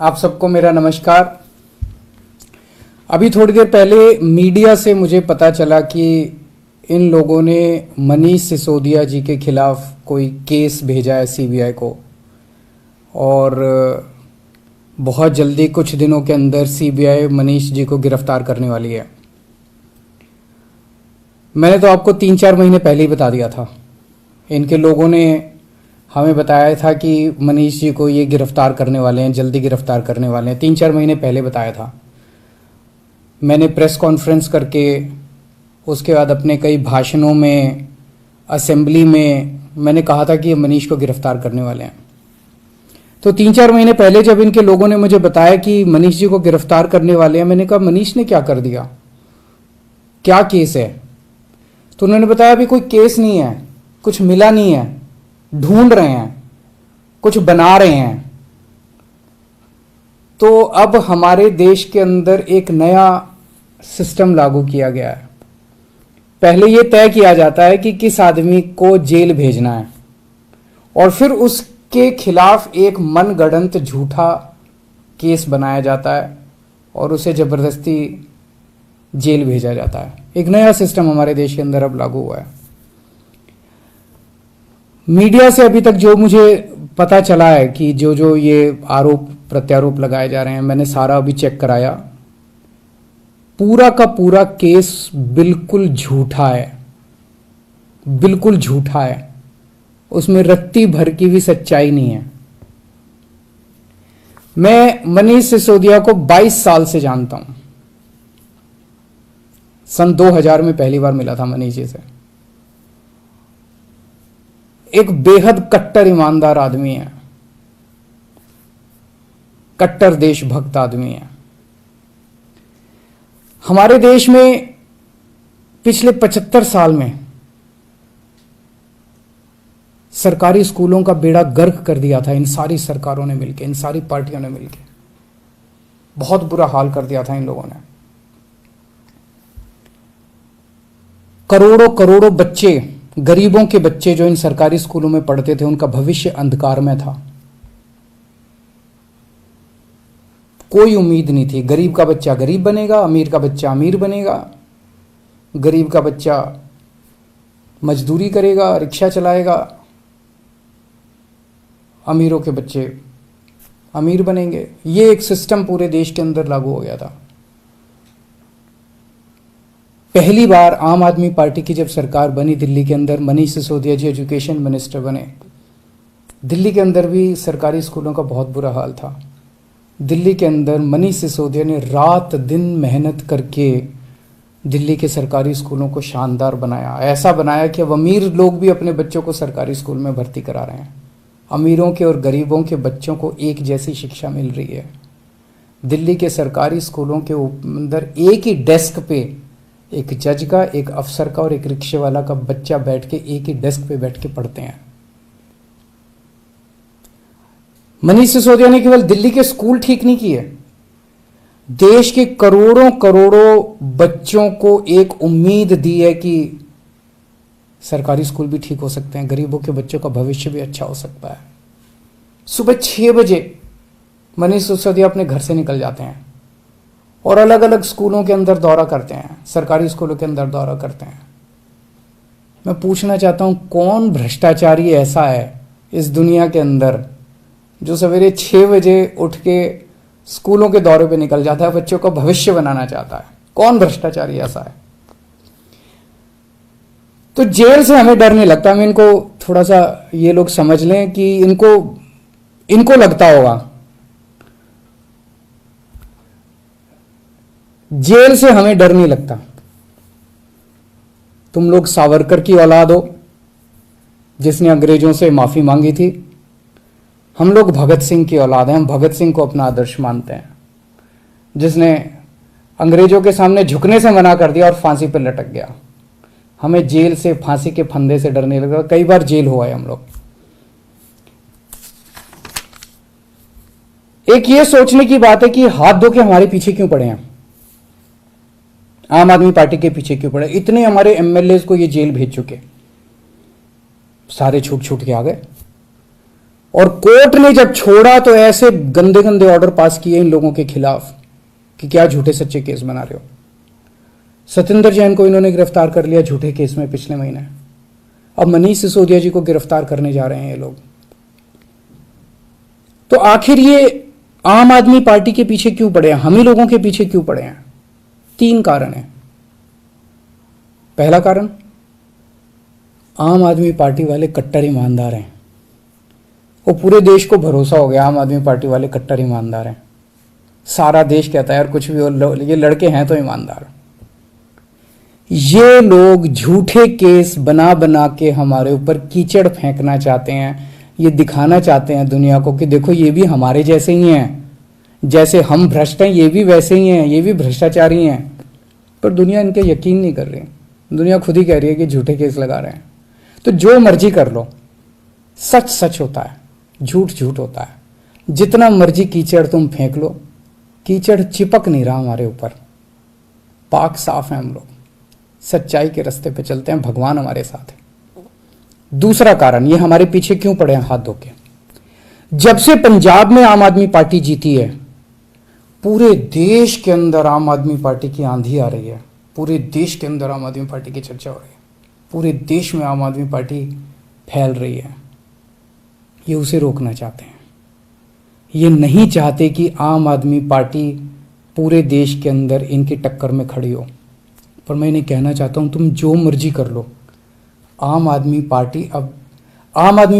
आप सबको मेरा नमस्कार। अभी थोड़ी देर पहले मीडिया से मुझे पता चला कि इन लोगों ने मनीष सिसोदिया जी के खिलाफ कोई केस भेजा है सीबीआई को, और बहुत जल्दी कुछ दिनों के अंदर सीबीआई मनीष जी को गिरफ्तार करने वाली है। मैंने तो आपको 3-4 महीने पहले ही बता दिया था। इनके लोगों ने हमें बताया था कि मनीष जी को ये गिरफ्तार करने वाले हैं, जल्दी गिरफ्तार करने वाले हैं। 3-4 महीने पहले बताया था। मैंने प्रेस कॉन्फ्रेंस करके, उसके बाद अपने कई भाषणों में, असेंबली में मैंने कहा था कि ये मनीष को गिरफ्तार करने वाले हैं। तो 3-4 महीने पहले जब इनके लोगों ने मुझे बताया कि मनीष जी को गिरफ्तार करने वाले हैं, मैंने कहा मनीष ने क्या कर दिया, क्या केस है? तो उन्होंने बताया अभी कोई केस नहीं है, कुछ मिला नहीं है, ढूंढ रहे हैं, कुछ बना रहे हैं। तो अब हमारे देश के अंदर एक नया सिस्टम लागू किया गया है। पहले यह तय किया जाता है कि किस आदमी को जेल भेजना है, और फिर उसके खिलाफ एक मनगढ़ंत झूठा केस बनाया जाता है और उसे जबरदस्ती जेल भेजा जाता है। एक नया सिस्टम हमारे देश के अंदर अब लागू हुआ है। मीडिया से अभी तक जो मुझे पता चला है कि जो ये आरोप प्रत्यारोप लगाए जा रहे हैं, मैंने सारा अभी चेक कराया। पूरा का पूरा केस बिल्कुल झूठा है, बिल्कुल झूठा है। उसमें रत्ती भर की भी सच्चाई नहीं है। मैं मनीष सिसोदिया को 22 साल से जानता हूं। सन 2000 में पहली बार मिला था मनीष जी से। एक बेहद कट्टर ईमानदार आदमी है, कट्टर देशभक्त आदमी है। हमारे देश में पिछले 75 साल में सरकारी स्कूलों का बेड़ा गर्क कर दिया था इन सारी सरकारों ने मिलकर, इन सारी पार्टियों ने मिलकर। बहुत बुरा हाल कर दिया था इन लोगों ने। करोड़ों करोड़ों बच्चे, गरीबों के बच्चे जो इन सरकारी स्कूलों में पढ़ते थे, उनका भविष्य अंधकार में था। कोई उम्मीद नहीं थी। गरीब का बच्चा गरीब बनेगा, अमीर का बच्चा अमीर बनेगा। गरीब का बच्चा मजदूरी करेगा, रिक्शा चलाएगा। अमीरों के बच्चे अमीर बनेंगे। ये एक सिस्टम पूरे देश के अंदर लागू हो गया था। पहली बार आम आदमी पार्टी की जब सरकार बनी दिल्ली के अंदर, मनीष सिसोदिया जी एजुकेशन मिनिस्टर बने। दिल्ली के अंदर भी सरकारी स्कूलों का बहुत बुरा हाल था। दिल्ली के अंदर मनीष सिसोदिया ने रात दिन मेहनत करके दिल्ली के सरकारी स्कूलों को शानदार बनाया। ऐसा बनाया कि अब अमीर लोग भी अपने बच्चों को सरकारी स्कूल में भर्ती करा रहे हैं। अमीरों के और गरीबों के बच्चों को एक जैसी शिक्षा मिल रही है। दिल्ली के सरकारी स्कूलों के अंदर एक ही डेस्क पे एक जज का, एक अफसर का और एक रिक्शे वाला का बच्चा बैठ के एक ही डेस्क पे बैठ के पढ़ते हैं। मनीष सिसोदिया ने केवल दिल्ली के स्कूल ठीक नहीं किए, देश के करोड़ों करोड़ों बच्चों को एक उम्मीद दी है कि सरकारी स्कूल भी ठीक हो सकते हैं, गरीबों के बच्चों का भविष्य भी अच्छा हो सकता है। सुबह 6 बजे मनीष सिसोदिया अपने घर से निकल जाते हैं और अलग अलग स्कूलों के अंदर दौरा करते हैं, सरकारी स्कूलों के अंदर दौरा करते हैं। मैं पूछना चाहता हूं, कौन भ्रष्टाचारी ऐसा है इस दुनिया के अंदर जो सवेरे 6 बजे उठ के स्कूलों के दौरे पे निकल जाता है, बच्चों का भविष्य बनाना चाहता है? कौन भ्रष्टाचारी ऐसा है? तो जेल से हमें डर नहीं लगता। हमें इनको थोड़ा सा ये लोग समझ लें कि इनको लगता होगा जेल से हमें डर नहीं लगता। तुम लोग सावरकर की औलाद हो जिसने अंग्रेजों से माफी मांगी थी। हम लोग भगत सिंह की औलाद हैं। हम भगत सिंह को अपना आदर्श मानते हैं, जिसने अंग्रेजों के सामने झुकने से मना कर दिया और फांसी पर लटक गया। हमें जेल से, फांसी के फंदे से डर नहीं लगता। कई बार जेल हुआ है हम लोग। एक ये सोचने की बात है कि हाथ धो के हमारे पीछे क्यों पड़े हैं, आम आदमी पार्टी के पीछे क्यों पड़े? इतने हमारे एमएलए को ये जेल भेज चुके, सारे छूट छूट के आ गए। और कोर्ट ने जब छोड़ा तो ऐसे गंदे गंदे ऑर्डर पास किए इन लोगों के खिलाफ कि क्या झूठे सच्चे केस बना रहे हो। सतिंदर जैन को इन्होंने गिरफ्तार कर लिया झूठे केस में पिछले महीने। अब मनीष सिसोदिया जी को गिरफ्तार करने जा रहे हैं ये लोग। तो आखिर ये आम आदमी पार्टी के पीछे क्यों पड़े हैं, हम ही लोगों के पीछे क्यों पड़े हैं? 3 कारण हैं। पहला कारण, आम आदमी पार्टी वाले कट्टर ईमानदार हैं। वो पूरे देश को भरोसा हो गया आम आदमी पार्टी वाले कट्टर ईमानदार हैं। सारा देश कहता है यार कुछ भी हो, ये लड़के हैं तो ईमानदार। ये लोग झूठे केस बना बना के हमारे ऊपर कीचड़ फेंकना चाहते हैं। ये दिखाना चाहते हैं दुनिया को कि देखो ये भी हमारे जैसे ही हैं, जैसे हम भ्रष्ट हैं ये भी वैसे ही हैं, ये भी भ्रष्टाचारी हैं। पर दुनिया इनके यकीन नहीं कर रही। दुनिया खुद ही कह रही है कि झूठे केस लगा रहे हैं। तो जो मर्जी कर लो, सच सच होता है, झूठ झूठ होता है। जितना मर्जी कीचड़ तुम फेंक लो, कीचड़ चिपक नहीं रहा हमारे ऊपर। पाक साफ है हम लोग, सच्चाई के रास्ते पे चलते हैं, भगवान हमारे साथ है। दूसरा कारण, ये हमारे पीछे क्यों पड़े हैं हाथ धो के? जब से पंजाब में आम आदमी पार्टी जीती है, पूरे देश के अंदर आम आदमी पार्टी की आंधी आ रही है। पूरे देश के अंदर आम आदमी पार्टी की चर्चा हो रही है। पूरे देश में आम आदमी पार्टी फैल रही है। ये उसे रोकना चाहते हैं। ये नहीं चाहते कि आम आदमी पार्टी पूरे देश के अंदर इनकी टक्कर में खड़ी हो। पर मैं इन्हें कहना चाहता हूं, तुम जो मर्जी कर लो, आम आदमी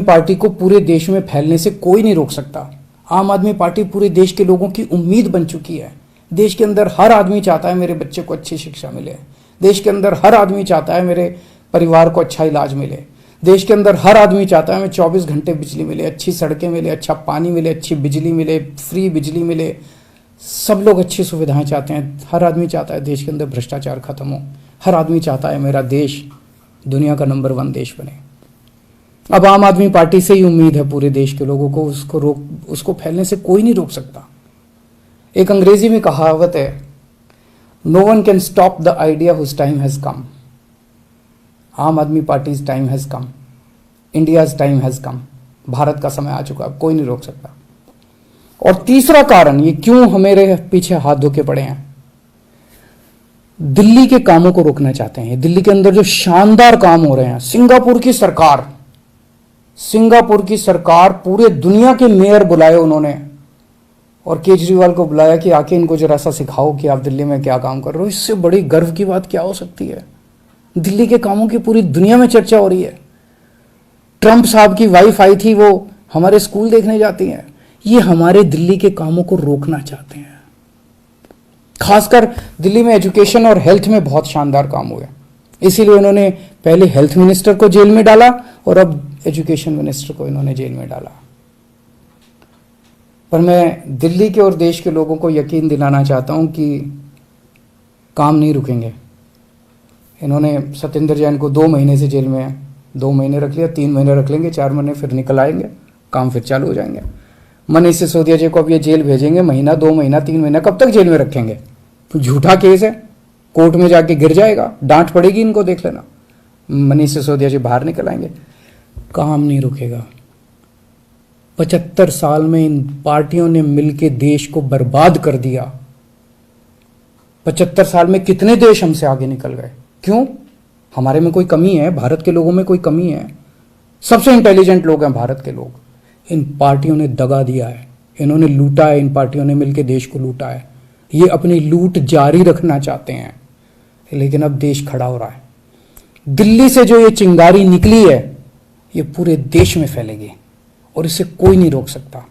पार्टी को पूरे देश में फैलने से कोई नहीं रोक सकता। आम आदमी पार्टी पूरे देश के लोगों की उम्मीद बन चुकी है। देश के अंदर हर आदमी चाहता है मेरे बच्चे को अच्छी शिक्षा मिले। देश के अंदर हर आदमी चाहता है मेरे परिवार को अच्छा इलाज मिले। देश के अंदर हर आदमी चाहता है हमें 24 घंटे बिजली मिले, अच्छी सड़कें मिले, अच्छा पानी मिले, अच्छी बिजली मिले, फ्री बिजली मिले। सब लोग अच्छी सुविधाएं चाहते हैं। हर आदमी चाहता है देश के अंदर भ्रष्टाचार खत्म हो। हर आदमी चाहता है मेरा देश दुनिया का नंबर 1 देश बने। अब आम आदमी पार्टी से ही उम्मीद है पूरे देश के लोगों को, उसको फैलने से कोई नहीं रोक सकता। एक अंग्रेजी में कहावत है, no one can stop the idea whose time has come. Aam Aadmi party's time has come, India's time has come. Bharat का समय आ चुका, अब कोई नहीं रोक सकता। और तीसरा कारण, ये क्यों हमारे पीछे हाथ धो के पड़े हैं, दिल्ली के कामों को रोकना चाहते हैं। दिल्ली के अंदर जो शानदार काम हो रहे हैं, सिंगापुर की सरकार पूरे दुनिया के मेयर बुलाए उन्होंने, और केजरीवाल को बुलाया कि आके इनको जरा सा सिखाओ कि आप दिल्ली में क्या काम कर रहे हो। इससे बड़ी गर्व की बात क्या हो सकती है? दिल्ली के कामों की पूरी दुनिया में चर्चा हो रही है। ट्रंप साहब की वाइफ आई थी, वो हमारे स्कूल देखने जाती हैं। ये हमारे दिल्ली के कामों को रोकना चाहते हैं। खासकर दिल्ली में एजुकेशन और हेल्थ में बहुत शानदार काम हुए, इसीलिए उन्होंने पहले हेल्थ मिनिस्टर को जेल में डाला और अब एजुकेशन मिनिस्टर को इन्होंने जेल में डाला। पर मैं दिल्ली के और देश के लोगों को यकीन दिलाना चाहता हूं कि काम नहीं रुकेंगे। इन्होंने सतिंदर जैन को 2 महीने से जेल में है, 2 महीने रख लिया, 3 महीने रख लेंगे, 4 महीने फिर निकल आएंगे, काम फिर चालू हो जाएंगे। मनीष सिसोदिया जी को अब ये जेल भेजेंगे, महीना, 2 महीना, 3 महीना, कब तक जेल में रखेंगे? तो झूठा केस है, कोर्ट में जाके गिर जाएगा, डांट पड़ेगी इनको, देख लेना। मनीष सिसोदिया जी बाहर निकल आएंगे, काम नहीं रुकेगा। 75 साल में इन पार्टियों ने मिलकर देश को बर्बाद कर दिया। 75 साल में कितने देश हमसे आगे निकल गए? क्यों? हमारे में कोई कमी है? भारत के लोगों में कोई कमी है? सबसे इंटेलिजेंट लोग हैं भारत के लोग। इन पार्टियों ने दगा दिया है, इन्होंने लूटा है, इन पार्टियों ने मिलकर देश को लूटा है। ये अपनी लूट जारी रखना चाहते हैं, लेकिन अब देश खड़ा हो रहा है। दिल्ली से जो ये चिंगारी निकली है, ये पूरे देश में फैलेगी और इसे कोई नहीं रोक सकता,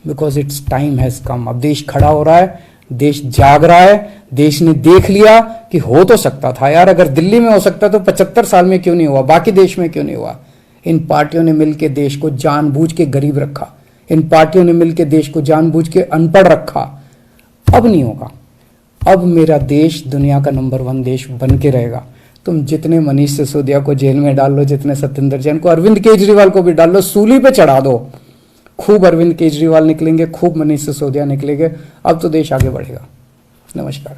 बिकॉज इट्स टाइम हैज कम। अब देश खड़ा हो रहा है, देश जाग रहा है। देश ने देख लिया कि हो तो सकता था यार, अगर दिल्ली में हो सकता तो 75 साल में क्यों नहीं हुआ, बाकी देश में क्यों नहीं हुआ? इन पार्टियों ने मिलकर देश को जानबूझ के गरीब रखा, इन पार्टियों ने मिलकर देश को जानबूझ के अनपढ़ रखा। अब नहीं होगा। अब मेरा देश दुनिया का नंबर 1 देश बन के रहेगा। तुम जितने मनीष सिसोदिया को जेल में डाल लो, जितने सतिंदर जैन को, अरविंद केजरीवाल को भी डाल लो, सूली पे चढ़ा दो। खूब अरविंद केजरीवाल निकलेंगे, खूब मनीष सिसोदिया निकलेंगे। अब तो देश आगे बढ़ेगा। नमस्कार।